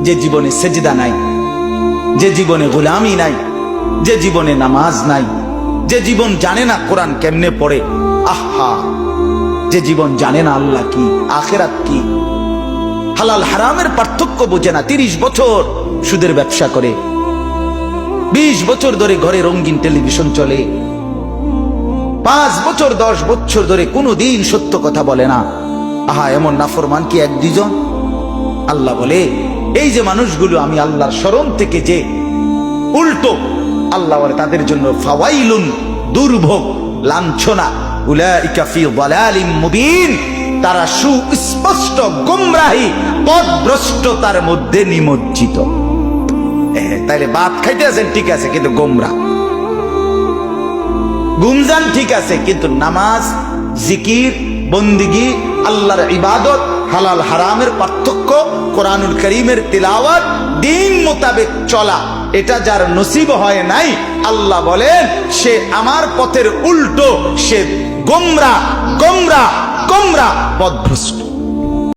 যে জীবনে সেজদা নাই, যে জীবনে গোলামি নাই, যে জীবনে নামাজ নাই, যে জীবন জানে না কোরআন কেমনে পড়ে, আহা, যে জীবন জানে না আল্লাহ কি, আখিরাত কি, হালাল হারামের পার্থক্য বোঝে না। 30 বছর সুদের ব্যবসা করে, 20 বছর ধরে ঘরে রঙিন টেলিভিশন চলে, 5 বছর 10 বছর ধরে কোনোদিন সত্য কথা বলে না। আহা, এমন নাফরমান কি 1-2 জন? আল্লাহ বলে এই যে মানুষগুলো আমি আল্লাহর শরণ থেকে যে উল্টো, আল্লাহ বলে তাদের জন্য ফাওয়াইলুন, দুর্ভোগ, লাঞ্ছনা, উলাইকা ফি যালালিম মুবিন, তারা সুস্পষ্ট গোমরাহি পথভ্রষ্টতার মধ্যে নিমজ্জিত। তাইলে ভাত খাইতে আছেন ঠিক আছে, কিন্তু গোমরাহ। গুমজান ঠিক আছে, কিন্তু নামাজ, জিকির, বন্দিগি, আল্লাহর ইবাদত, হালাল হারামের পার্থক্য, কোরআনুল কারীমের তিলাওয়াত, দিন মোতাবেক চলা, এটা যার নসিব হয় নাই, আল্লাহ বলেন সে আমার পথের উল্টো, সে গোমরাহ, গোমরাহ, গোমরাহ, পথভ্রষ্ট।